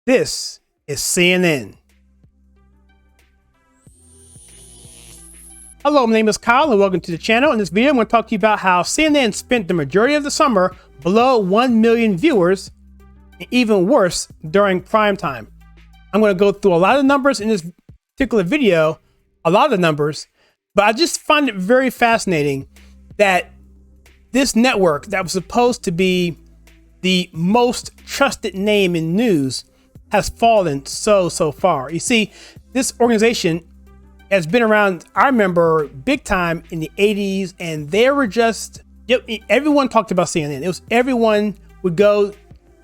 This is CNN. Hello, my name is Kyle and welcome to the channel. In this video, I'm going to talk to you about how CNN spent the majority of the summer below 1 million viewers, and even worse during prime time. I'm going to go through a lot of numbers in this particular video, a lot of the numbers, but I just find it very fascinating that this network that was supposed to be the most trusted name in news has fallen so far. You see, this organization has been around, I remember, big time in the 80s, and they were just, everyone talked about CNN. It was everyone would go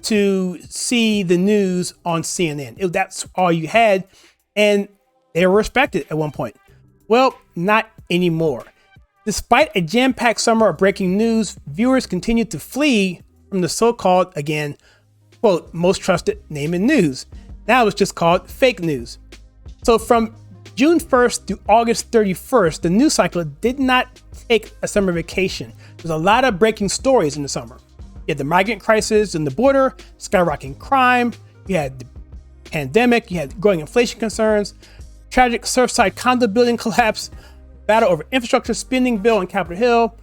to see the news on CNN. That's all you had, and they were respected at one point. Well, not anymore. Despite a jam-packed summer of breaking news, viewers continued to flee from the so-called, again, quote, most trusted name in news. Now it's just called fake news. So from June 1st through August 31st, the news cycle did not take a summer vacation. There's a lot of breaking stories in the summer. You had the migrant crisis in the border, skyrocketing crime, you had the pandemic, you had growing inflation concerns, tragic Surfside condo building collapse, battle over infrastructure spending bill on Capitol Hill,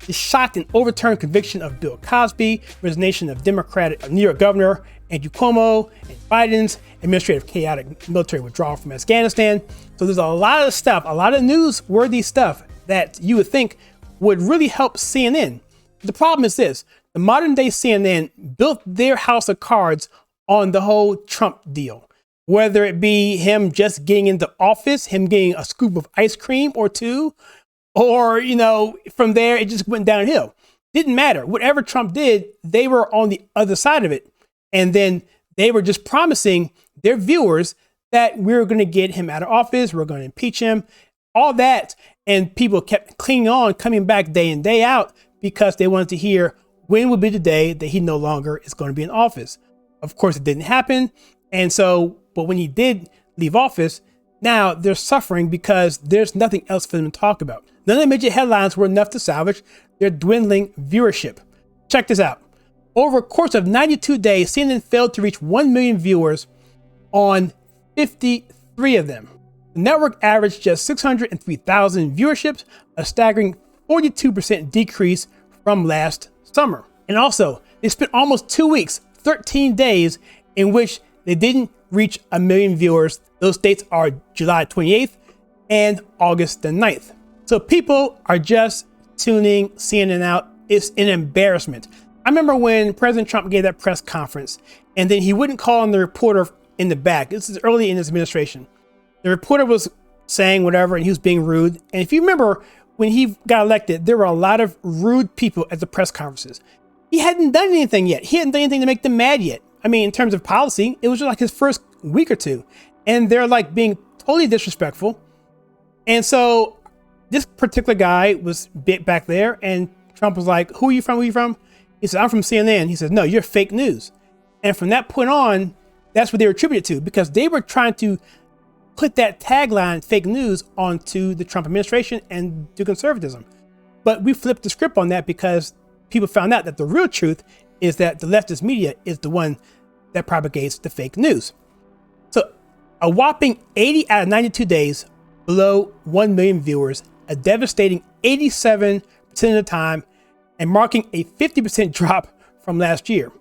the shocked and overturned conviction of Bill Cosby, resignation of Democratic New York Governor Andrew Cuomo, and Biden's administrative chaotic military withdrawal from Afghanistan. So there's a lot of stuff, a lot of newsworthy stuff that you would think would really help CNN. The problem is this: the modern day CNN built their house of cards on the whole Trump deal. Whether it be him just getting into office, him getting a scoop of ice cream or two, or, from there, it just went downhill. Didn't matter. Whatever Trump did, they were on the other side of it. And then they were just promising their viewers that we're going to get him out of office, we're going to impeach him, all that. And people kept clinging on, coming back day in, day out, because they wanted to hear when would be the day that he no longer is going to be in office. Of course, it didn't happen. And so, but when he did leave office, now they're suffering because there's nothing else for them to talk about. None of the major headlines were enough to salvage their dwindling viewership. Check this out. Over a course of 92 days, CNN failed to reach 1 million viewers on 53 of them. The network averaged just 603,000 viewerships, a staggering 42% decrease from last summer. And also, they spent almost 2 weeks, 13 days, in which they didn't reach 1 million viewers. Those dates are July 28th and August the 9th. So people are just tuning CNN out. It's an embarrassment. I remember when President Trump gave that press conference, and then he wouldn't call on the reporter in the back. This is early in his administration. The reporter was saying whatever, and he was being rude. And if you remember, when he got elected, there were a lot of rude people at the press conferences. He hadn't done anything yet. He hadn't done anything to make them mad yet. I mean, in terms of policy, it was just like his first week or two. And they're like being totally disrespectful. And so this particular guy was back there, and Trump was like, who are you from? Who are you from? He said, I'm from CNN. He said, no, you're fake news. And from that point on, that's what they were attributed to, because they were trying to put that tagline, fake news, onto the Trump administration and to conservatism. But we flipped the script on that because people found out that the real truth is that the leftist media is the one that propagates the fake news. So a whopping 80 out of 92 days below 1 million viewers, a devastating 87% of the time, and marking a 50% drop from last year.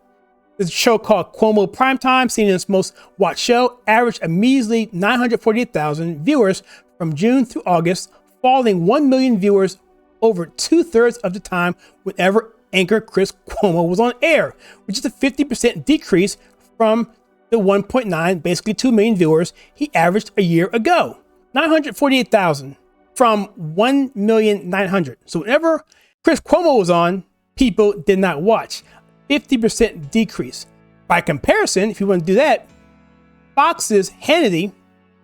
This show called Cuomo Primetime, CNN's most watched show, averaged a measly 948,000 viewers from June through August, falling 1 million viewers over 2/3 of the time whenever anchor Chris Cuomo was on air, which is a 50% decrease from the 1.9, basically 2 million viewers he averaged a year ago. 948,000 from 1,900,000. So whenever Chris Cuomo was on, people did not watch. 50% decrease. By comparison, if you want to do that, Fox's Hannity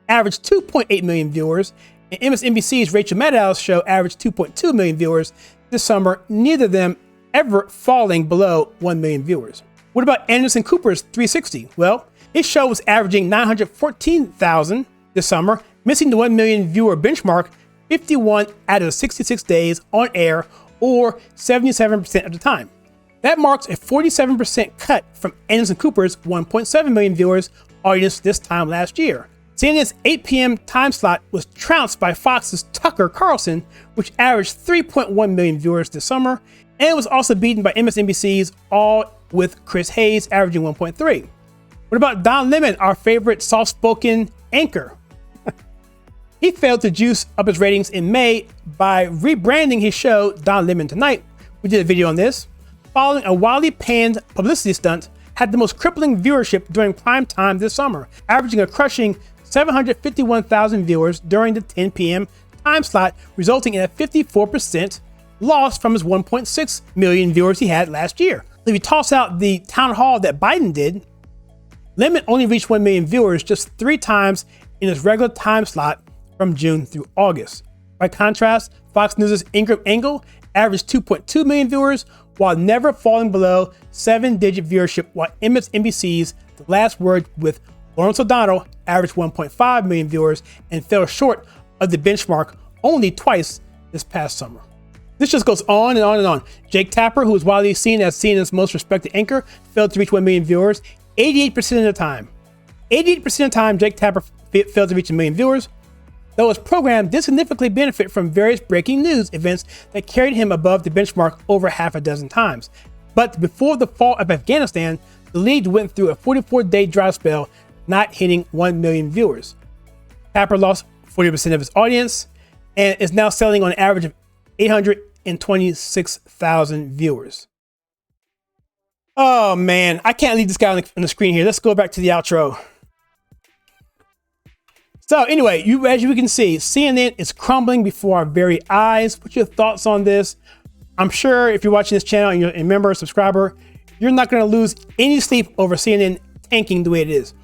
averaged 2.8 million viewers, and MSNBC's Rachel Maddow's show averaged 2.2 million viewers this summer, neither of them ever falling below 1 million viewers. What about Anderson Cooper's 360? Well, his show was averaging 914,000 this summer, missing the 1 million viewer benchmark 51 out of 66 days on air, or 77% of the time. That marks a 47% cut from Anderson Cooper's 1.7 million viewers audience this time last year. CNN's 8 p.m. time slot was trounced by Fox's Tucker Carlson, which averaged 3.1 million viewers this summer, and was also beaten by MSNBC's All with Chris Hayes, averaging 1.3. What about Don Lemon, our favorite soft-spoken anchor? He failed to juice up his ratings in May by rebranding his show Don Lemon Tonight. We did a video on this. Following a wildly panned publicity stunt, had the most crippling viewership during prime time this summer, averaging a crushing 751,000 viewers during the 10 p.m. time slot, resulting in a 54% loss from his 1.6 million viewers he had last year. If you toss out the town hall that Biden did, Lemon only reached 1 million viewers just 3 times in his regular time slot from June through August. By contrast, Fox News' Ingram Angle averaged 2.2 million viewers while never falling below 7-digit viewership, while MSNBC's The Last Word with Lawrence O'Donnell averaged 1.5 million viewers and fell short of the benchmark only twice this past summer. This just goes on and on and on. Jake Tapper, who is widely seen as CNN's most respected anchor, failed to reach 1 million viewers 88% of the time. 88% of the time, Jake Tapper failed to reach 1 million viewers, though his program did significantly benefit from various breaking news events that carried him above the benchmark over half a dozen times. But before the fall of Afghanistan, the league went through a 44-day dry spell, not hitting 1 million viewers. Tapper lost 40% of his audience and is now selling on an average of 826,000 viewers. Oh man, I can't leave this guy on the screen here. Let's go back to the outro. So anyway, as you can see, CNN is crumbling before our very eyes. What's your thoughts on this? I'm sure if you're watching this channel and you're a member or subscriber, you're not going to lose any sleep over CNN tanking the way it is.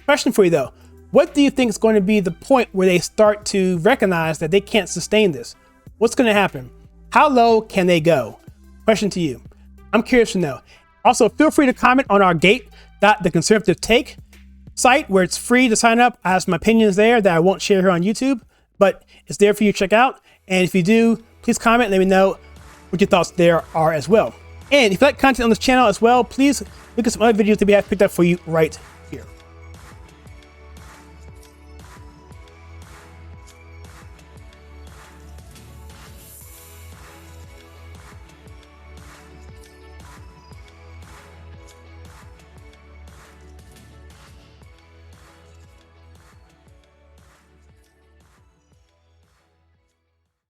Question for you though, what do you think is going to be the point where they start to recognize that they can't sustain this? What's going to happen? How low can they go? Question to you. I'm curious to know. Also, feel free to comment on our gate.theconservative.take site where it's free to sign up. I have some opinions there that I won't share here on YouTube, but it's there for you to check out. And if you do, please comment and let me know what your thoughts there are as well. And if you like content on this channel as well, please look at some other videos that we have picked up for you right